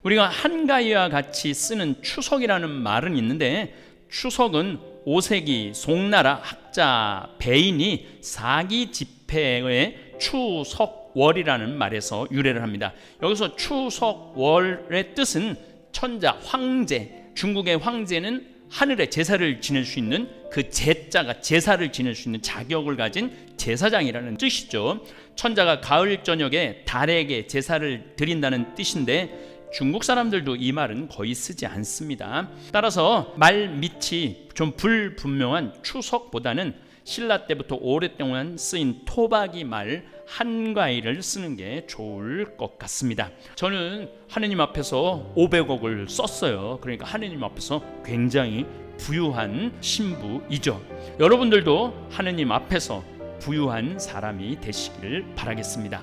우리가 한가위와 같이 쓰는 추석이라는 말은 있는데, 추석은 5세기 송나라 학자 베인이 사기 집회의 추석월이라는 말에서 유래를 합니다. 여기서 추석월의 뜻은 천자, 황제, 중국의 황제는 하늘에 제사를 지낼 수 있는 그 제자가 제사를 지낼 수 있는 자격을 가진 제사장이라는 뜻이죠. 천자가 가을 저녁에 달에게 제사를 드린다는 뜻인데, 중국 사람들도 이 말은 거의 쓰지 않습니다. 따라서 말 밑이 좀 불분명한 추석보다는 신라 때부터 오랫동안 쓰인 토박이 말 한가위를 쓰는 게 좋을 것 같습니다. 저는 하느님 앞에서 500억을 썼어요. 그러니까 하느님 앞에서 굉장히 부유한 신부이죠. 여러분들도 하느님 앞에서 부유한 사람이 되시기를 바라겠습니다.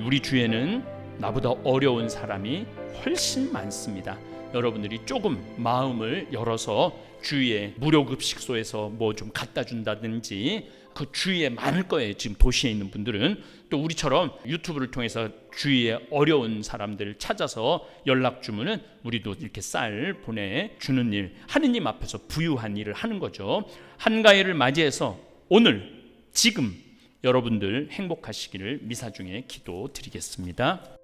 우리 주위에는 나보다 어려운 사람이 훨씬 많습니다. 여러분들이 조금 마음을 열어서 주위에 무료급식소에서 뭐 좀 갖다 준다든지, 그 주위에 많을 거예요. 지금 도시에 있는 분들은 또 우리처럼 유튜브를 통해서 주위에 어려운 사람들을 찾아서 연락 주면은 우리도 이렇게 쌀 보내주는 일, 하느님 앞에서 부유한 일을 하는 거죠. 한가위를 맞이해서 오늘 지금 여러분들 행복하시기를 미사 중에 기도드리겠습니다.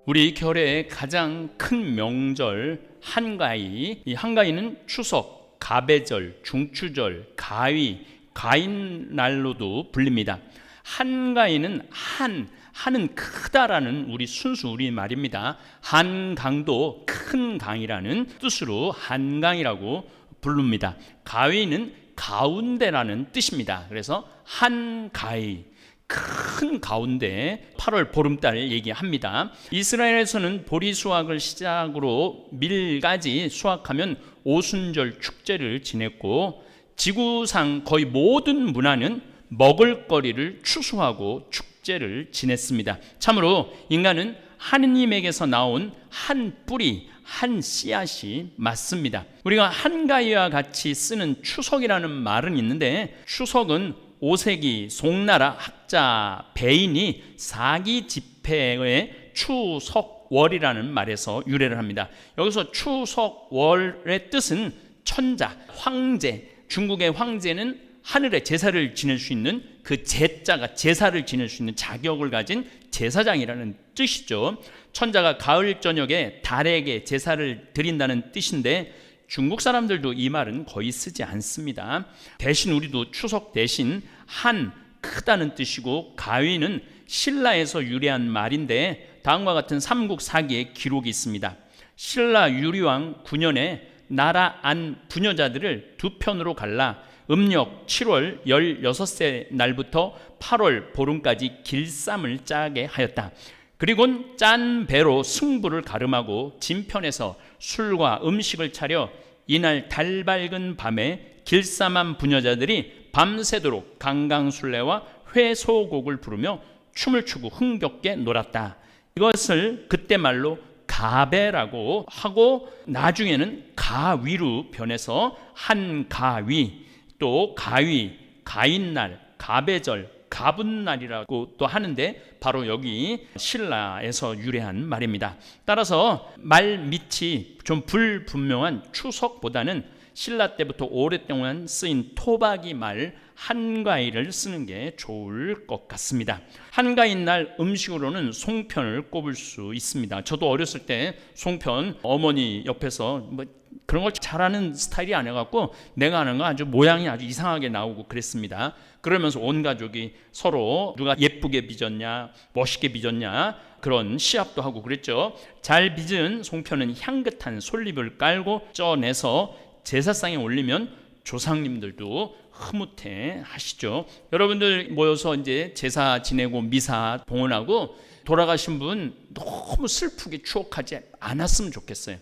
우리 결의 가장 큰 명절 한가위, 이 한가위는 추석, 가배절, 중추절, 가위, 가인날로도 불립니다. 한가위는 한은 크다라는 우리 순수 우리말입니다. 한강도 큰 강이라는 뜻으로 한강이라고 부릅니다. 가위는 가운데라는 뜻입니다. 그래서 한가위, 큰 가운데 8월 보름달 얘기합니다. 이스라엘에서는 보리 수확을 시작으로 밀가지 수확하면 오순절 축제를 지냈고, 지구상 거의 모든 문화는 먹을거리를 추수하고 축제를 지냈습니다. 참으로 인간은 하느님에게서 나온 한 뿌리, 한 씨앗이 맞습니다. 우리가 한가위와 같이 쓰는 추석이라는 말은 있는데, 추석은 5세기 송나라 학자 베인이 사기 집회의 추석월이라는 말에서 유래를 합니다. 여기서 추석월의 뜻은 천자, 황제, 중국의 황제는 하늘에 제사를 지낼 수 있는 그 제자가 제사를 지낼 수 있는 자격을 가진 제사장이라는 뜻이죠. 천자가 가을 저녁에 달에게 제사를 드린다는 뜻인데, 중국 사람들도 이 말은 거의 쓰지 않습니다. 대신 우리도 추석 대신 한, 크다는 뜻이고, 가위는 신라에서 유래한 말인데 다음과 같은 삼국사기의 기록이 있습니다. 신라 유리왕 9년에 나라 안 부녀자들을 두 편으로 갈라 음력 7월 16세 날부터 8월 보름까지 길쌈을 짜게 하였다. 그리곤 짠 배로 승부를 가름하고 진편에서 술과 음식을 차려 이날 달 밝은 밤에 길쌈한 부녀자들이 밤새도록 강강술래와 회소곡을 부르며 춤을 추고 흥겹게 놀았다. 이것을 그때 말로 가배라고 하고, 나중에는 가위로 변해서 한가위, 또 가위, 가인날, 가배절, 가분날이라고 또 하는데, 바로 여기 신라에서 유래한 말입니다. 따라서 말 밑이 좀 불분명한 추석보다는 신라 때부터 오랫동안 쓰인 토박이 말 한가위를 쓰는 게 좋을 것 같습니다. 한가위날 음식으로는 송편을 꼽을 수 있습니다. 저도 어렸을 때 송편 어머니 옆에서 뭐 그런 걸 잘하는 스타일이 아니어갖고 내가 하는 거 아주 모양이 아주 이상하게 나오고 그랬습니다. 그러면서 온 가족이 서로 누가 예쁘게 빚었냐, 멋있게 빚었냐, 그런 시합도 하고 그랬죠. 잘 빚은 송편은 향긋한 솔잎을 깔고 쪄내서 제사상에 올리면 조상님들도 흐뭇해 하시죠. 여러분들 모여서 이제 제사 지내고 미사 봉헌하고 돌아가신 분 너무 슬프게 추억하지 않았으면 좋겠어요.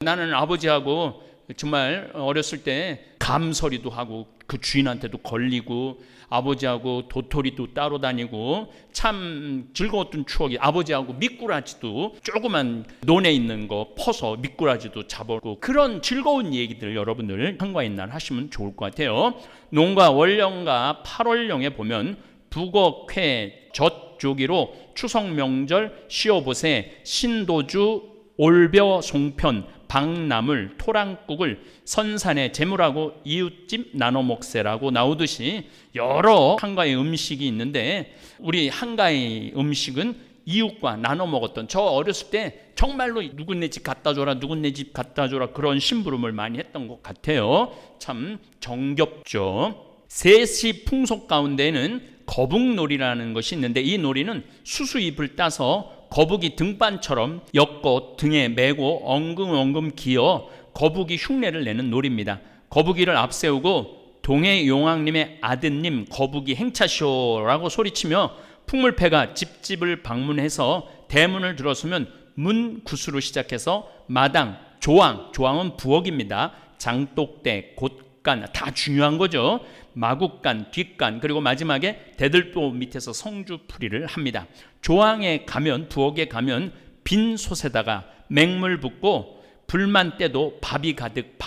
나는 아버지하고 정말 어렸을 때 감서리도 하고 그 주인한테도 걸리고 아버지하고 도토리도 따로 다니고 참 즐거웠던 추억이, 아버지하고 미꾸라지도 조그만 논에 있는 거 퍼서 미꾸라지도 잡았고, 그런 즐거운 얘기들 여러분들 한가위 날 하시면 좋을 것 같아요. 농가 월령과 8월령에 보면 북어, 쾌, 젖 가족이로 추석 명절 쉬어보세 신도주 올벼 송편 박나물 토랑국을 선산에 제물하고 이웃집 나눠 먹세라고 나오듯이 여러 한가위 음식이 있는데 우리 한가위 음식은 이웃과 나눠 먹었던, 저 어렸을 때 정말로 누구네 집 갖다 줘라 누구네 집 갖다 줘라 그런 심부름을 많이 했던 것 같아요. 참 정겹죠. 셋이 풍속 가운데는 거북놀이라는 것이 있는데 이 놀이는 수수잎을 따서 거북이 등반처럼 엮어 등에 메고 엉금엉금 기어 거북이 흉내를 내는 놀이입니다. 거북이를 앞세우고 동해용왕님의 아드님 거북이 행차쇼라고 소리치며 풍물패가 집집을 방문해서 대문을 들어서면 문 구수로 시작해서 마당, 조항은 부엌입니다. 장독대, 곳간 다 중요한 거죠. 마국간, 뒷간, 그리고 마지막에 대들보 밑에서 성주풀이를 합니다. 조항에 가면, 부엌에 가면 빈 솥에다가 맹물 붓고 불만 때도 밥이 가득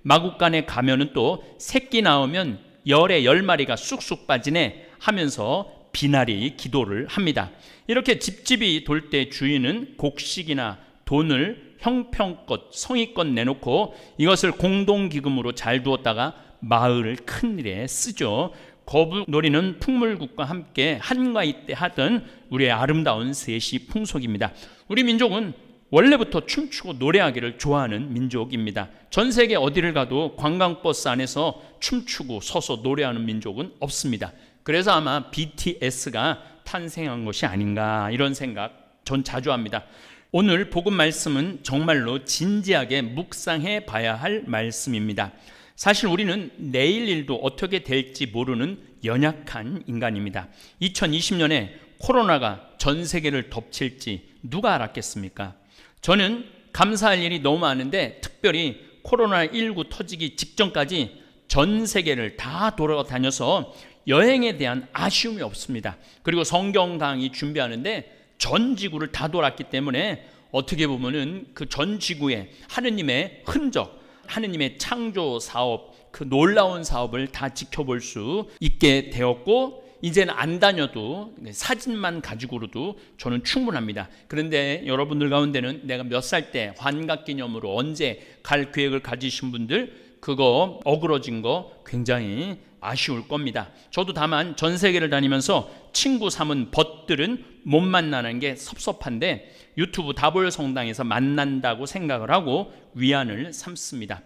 마국간에 가면은 또 새끼 나오면 열에 10마리가 쑥쑥 빠지네 하면서 비나리 기도를 합니다. 이렇게 집집이 돌 때 주인은 곡식이나 돈을 형편껏 성의껏 내놓고 이것을 공동기금으로 잘 두었다가 마을 큰일에 쓰죠. 거북놀이는 풍물국과 함께 한가위 때 하던 우리의 아름다운 셋이 풍속입니다. 우리 민족은 원래부터 춤추고 노래하기를 좋아하는 민족입니다. 전 세계 어디를 가도 관광버스 안에서 춤추고 서서 노래하는 민족은 없습니다. 그래서 아마 BTS가 탄생한 것이 아닌가 이런 생각 전 자주 합니다. 오늘 복음 말씀은 정말로 진지하게 묵상해 봐야 할 말씀입니다. 사실 우리는 내일 일도 어떻게 될지 모르는 연약한 인간입니다. 2020년에 코로나가 전 세계를 덮칠지 누가 알았겠습니까? 저는 감사할 일이 너무 많은데 특별히 코로나19 터지기 직전까지 전 세계를 다 돌아다녀서 여행에 대한 아쉬움이 없습니다. 그리고 성경 강의 준비하는데 전 지구를 다 돌았기 때문에 어떻게 보면은 그 전 지구에 하느님의 흔적, 하느님의 창조 사업, 그 놀라운 사업을 다 지켜볼 수 있게 되었고 이제는 안 다녀도 사진만 가지고도 저는 충분합니다. 그런데 여러분들 가운데는 내가 몇 살 때 환갑기념으로 언제 갈 계획을 가지신 분들 그거 어그러진 거 굉장히 아쉬울 겁니다. 저도 다만 전 세계를 다니면서 친구 삼은 벗들은 못 만나는 게 섭섭한데 유튜브 다볼 성당에서 만난다고 생각을 하고 위안을 삼습니다.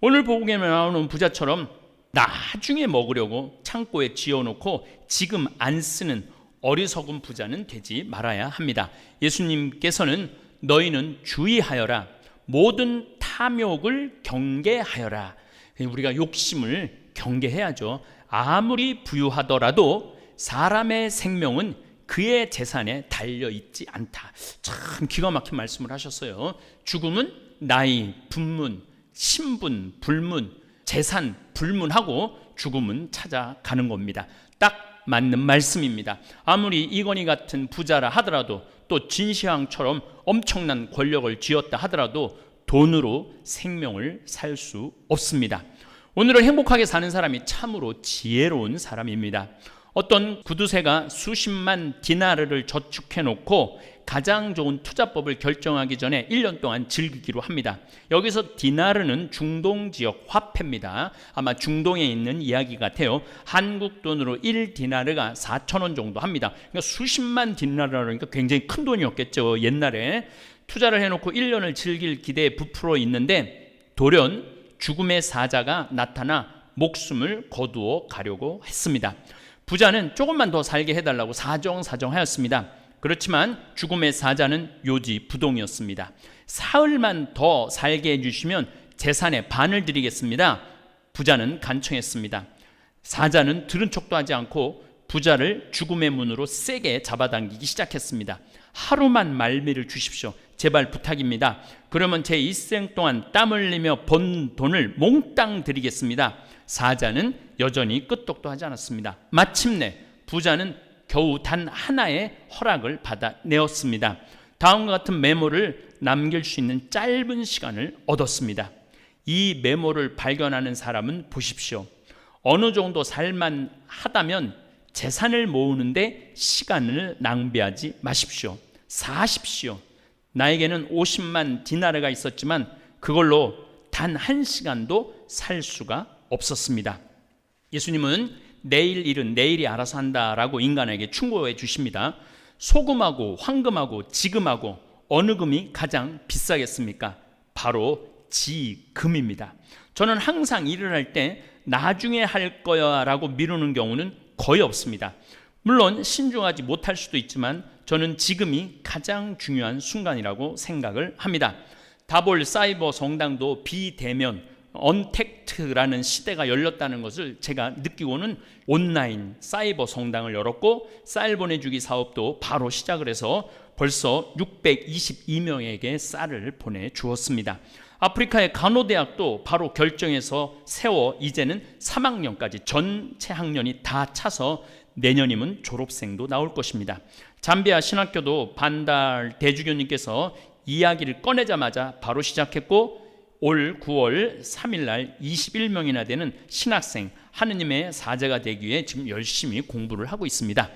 오늘 복음에 나오는 부자처럼 나중에 먹으려고 창고에 지어놓고 지금 안 쓰는 어리석은 부자는 되지 말아야 합니다. 예수님께서는 너희는 주의하여라 모든 탐욕을 경계하여라. 우리가 욕심을 경계해야죠. 아무리 부유하더라도 사람의 생명은 그의 재산에 달려있지 않다. 참 기가 막힌 말씀을 하셨어요. 죽음은 나이, 분문, 신분, 불문, 재산 불문하고 죽음은 찾아가는 겁니다. 딱 맞는 말씀입니다. 아무리 이건희 같은 부자라 하더라도 또 진시황처럼 엄청난 권력을 쥐었다 하더라도 돈으로 생명을 살 수 없습니다. 오늘을 행복하게 사는 사람이 참으로 지혜로운 사람입니다. 어떤 구두쇠가 수십만 디나르를 저축해 놓고 가장 좋은 투자법을 결정하기 전에 1년 동안 즐기기로 합니다. 여기서 디나르는 중동 지역 화폐입니다. 아마 중동에 있는 이야기 같아요. 한국 돈으로 1디나르가 4,000원 정도 합니다. 그러니까 수십만 디나르니까 굉장히 큰 돈이었겠죠. 옛날에 투자를 해놓고 1년을 즐길 기대에 부풀어 있는데 돌연 죽음의 사자가 나타나 목숨을 거두어 가려고 했습니다. 부자는 조금만 더 살게 해달라고 사정하였습니다. 그렇지만 죽음의 사자는 요지부동이었습니다. 사흘만 더 살게 해주시면 재산의 반을 드리겠습니다. 부자는 간청했습니다. 사자는 들은 척도 하지 않고 부자를 죽음의 문으로 세게 잡아당기기 시작했습니다. 하루만 말미를 주십시오. 제발 부탁입니다. 그러면 제 일생 동안 땀 흘리며 번 돈을 몽땅 드리겠습니다. 사자는 여전히 끄떡도 하지 않았습니다. 마침내 부자는 겨우 단 하나의 허락을 받아내었습니다. 다음과 같은 메모를 남길 수 있는 짧은 시간을 얻었습니다. 이 메모를 발견하는 사람은 보십시오. 어느 정도 살만하다면 재산을 모으는데 시간을 낭비하지 마십시오. 사십시오. 나에게는 50만 디나르가 있었지만 그걸로 단 1시간도 살 수가 없었습니다. 예수님은 내일 일은 내일이 알아서 한다라고 인간에게 충고해 주십니다. 소금하고 황금하고 지금하고 어느 금이 가장 비싸겠습니까? 바로 지금입니다. 저는 항상 일을 할 때 나중에 할 거야 라고 미루는 경우는 거의 없습니다. 물론 신중하지 못할 수도 있지만 저는 지금이 가장 중요한 순간이라고 생각을 합니다. 다볼 사이버 성당도 비대면 언택트라는 시대가 열렸다는 것을 제가 느끼고는 온라인 사이버 성당을 열었고 쌀 보내주기 사업도 바로 시작을 해서 벌써 622명에게 쌀을 보내주었습니다. 아프리카의 간호대학도 바로 결정해서 세워 이제는 3학년까지 전체 학년이 다 차서 내년이면 졸업생도 나올 것입니다. 잠비아 신학교도 반달 대주교님께서 이야기를 꺼내자마자 바로 시작했고 올 9월 3일 날 21명이나 되는 신학생 하느님의 사제가 되기 위해 지금 열심히 공부를 하고 있습니다.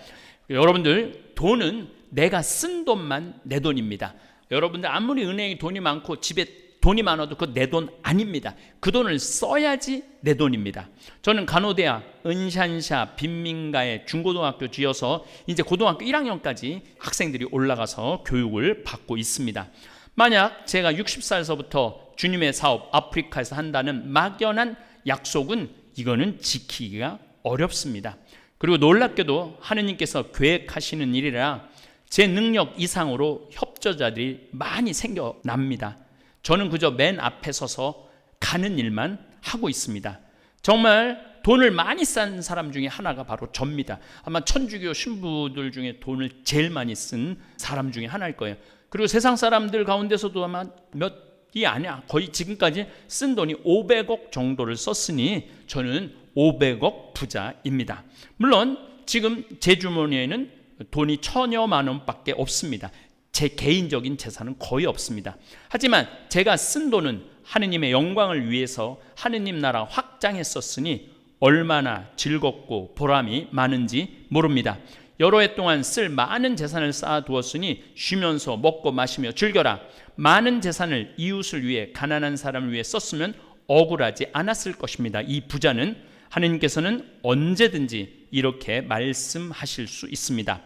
여러분들, 돈은 내가 쓴 돈만 내 돈입니다. 여러분들 아무리 은행에 돈이 많고 집에 돈이 많아도 그거 내 돈 아닙니다. 그 돈을 써야지 내 돈입니다. 저는 간호대학 은샨샤 빈민가에 중고등학교 지어서 이제 고등학교 1학년까지 학생들이 올라가서 교육을 받고 있습니다. 만약 제가 60살서부터 주님의 사업 아프리카에서 한다는 막연한 약속은 이거는 지키기가 어렵습니다. 그리고 놀랍게도 하느님께서 계획하시는 일이라 제 능력 이상으로 협조자들이 많이 생겨납니다. 저는 그저 맨 앞에 서서 가는 일만 하고 있습니다. 정말 돈을 많이 쓴 사람 중에 하나가 바로 접니다. 아마 천주교 신부들 중에 돈을 제일 많이 쓴 사람 중에 하나일 거예요. 그리고 세상 사람들 가운데서도 아마 몇이 아니야. 거의 지금까지 쓴 돈이 500억 정도를 썼으니 저는 500억 부자입니다. 물론 지금 제 주머니에는 돈이 1,000여만 원밖에 없습니다. 제 개인적인 재산은 거의 없습니다. 하지만 제가 쓴 돈은 하느님의 영광을 위해서 하느님 나라 확장에 썼으니 얼마나 즐겁고 보람이 많은지 모릅니다. 여러 해 동안 쓸 많은 재산을 쌓아두었으니 쉬면서 먹고 마시며 즐겨라. 많은 재산을 이웃을 위해 가난한 사람을 위해 썼으면 억울하지 않았을 것입니다. 이 부자는 하느님께서는 언제든지 이렇게 말씀하실 수 있습니다.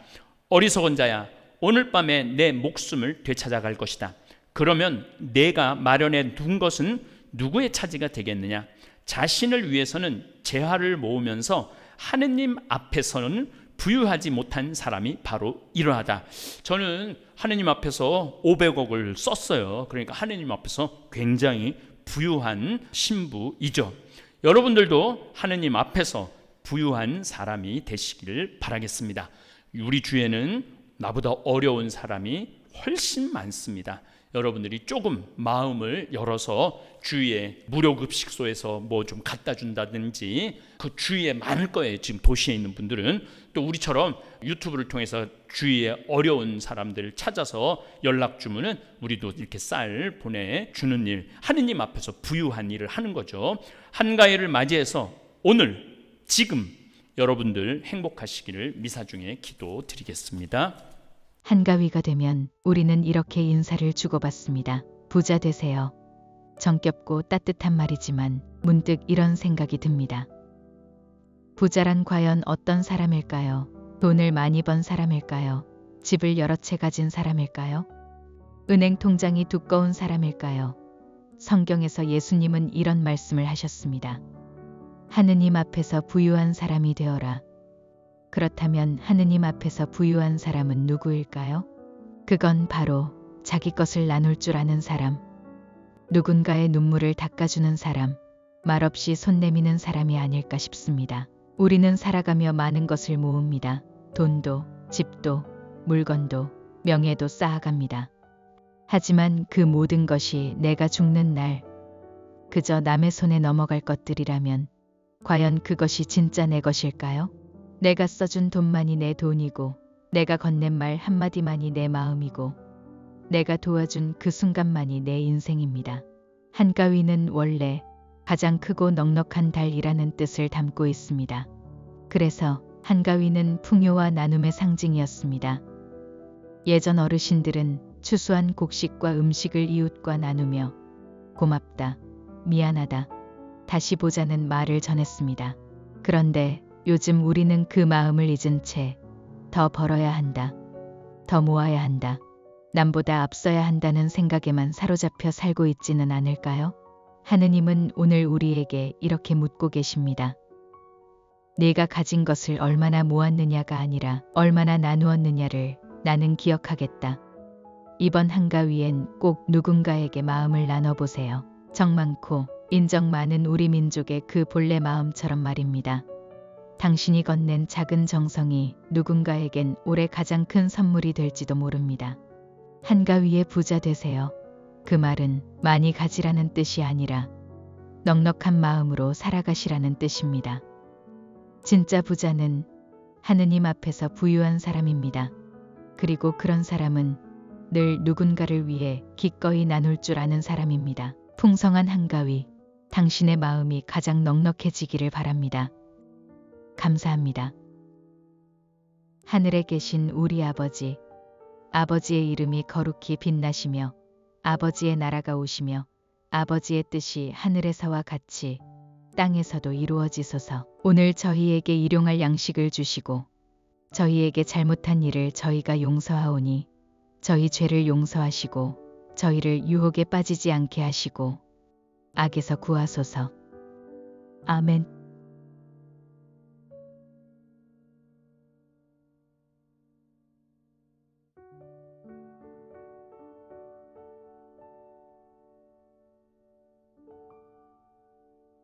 어리석은 자야, 오늘 밤에 내 목숨을 되찾아갈 것이다. 그러면 내가 마련해 둔 것은 누구의 차지가 되겠느냐? 자신을 위해서는 재화를 모으면서 하느님 앞에서는 부유하지 못한 사람이 바로 이러하다. 저는 하느님 앞에서 500억을 썼어요. 그러니까 하느님 앞에서 굉장히 부유한 신부이죠. 여러분들도 하느님 앞에서 부유한 사람이 되시기를 바라겠습니다. 우리 주에는 나보다 어려운 사람이 훨씬 많습니다. 여러분들이 조금 마음을 열어서 주위에 무료급식소에서 뭐 좀 갖다 준다든지 그 주위에 많을 거예요. 지금 도시에 있는 분들은 또 우리처럼 유튜브를 통해서 주위에 어려운 사람들을 찾아서 연락 주면은 우리도 이렇게 쌀 보내주는 일, 하느님 앞에서 부유한 일을 하는 거죠. 한가위를 맞이해서 오늘 지금 여러분들 행복하시기를 미사 중에 기도드리겠습니다. 한가위가 되면 우리는 이렇게 인사를 주고받습니다. 부자 되세요. 정겹고 따뜻한 말이지만 문득 이런 생각이 듭니다. 부자란 과연 어떤 사람일까요? 돈을 많이 번 사람일까요? 집을 여러 채 가진 사람일까요? 은행 통장이 두꺼운 사람일까요? 성경에서 예수님은 이런 말씀을 하셨습니다. 하느님 앞에서 부유한 사람이 되어라. 그렇다면 하느님 앞에서 부유한 사람은 누구일까요? 그건 바로 자기 것을 나눌 줄 아는 사람, 누군가의 눈물을 닦아주는 사람, 말없이 손 내미는 사람이 아닐까 싶습니다. 우리는 살아가며 많은 것을 모읍니다. 돈도, 집도, 물건도, 명예도 쌓아갑니다. 하지만 그 모든 것이 내가 죽는 날 그저 남의 손에 넘어갈 것들이라면 과연 그것이 진짜 내 것일까요? 내가 써준 돈만이 내 돈이고 내가 건넨 말 한마디만이 내 마음이고 내가 도와준 그 순간만이 내 인생입니다. 한가위는 원래 가장 크고 넉넉한 달이라는 뜻을 담고 있습니다. 그래서 한가위는 풍요와 나눔의 상징이었습니다. 예전 어르신들은 추수한 곡식과 음식을 이웃과 나누며 고맙다, 미안하다, 다시 보자는 말을 전했습니다. 그런데 요즘 우리는 그 마음을 잊은 채 더 벌어야 한다, 더 모아야 한다, 남보다 앞서야 한다는 생각에만 사로잡혀 살고 있지는 않을까요? 하느님은 오늘 우리에게 이렇게 묻고 계십니다. 내가 가진 것을 얼마나 모았느냐가 아니라 얼마나 나누었느냐를 나는 기억하겠다. 이번 한가위엔 꼭 누군가에게 마음을 나눠보세요. 정 많고 인정 많은 우리 민족의 그 본래 마음처럼 말입니다. 당신이 건넨 작은 정성이 누군가에겐 올해 가장 큰 선물이 될지도 모릅니다. 한가위의 부자 되세요. 그 말은 많이 가지라는 뜻이 아니라 넉넉한 마음으로 살아가시라는 뜻입니다. 진짜 부자는 하느님 앞에서 부유한 사람입니다. 그리고 그런 사람은 늘 누군가를 위해 기꺼이 나눌 줄 아는 사람입니다. 풍성한 한가위, 당신의 마음이 가장 넉넉해지기를 바랍니다. 감사합니다. 하늘에 계신 우리 아버지, 아버지의 이름이 거룩히 빛나시며 아버지의 나라가 오시며 아버지의 뜻이 하늘에서와 같이 땅에서도 이루어지소서. 오늘 저희에게 일용할 양식을 주시고 저희에게 잘못한 일을 저희가 용서하오니 저희 죄를 용서하시고 저희를 유혹에 빠지지 않게 하시고 악에서 구하소서. 아멘.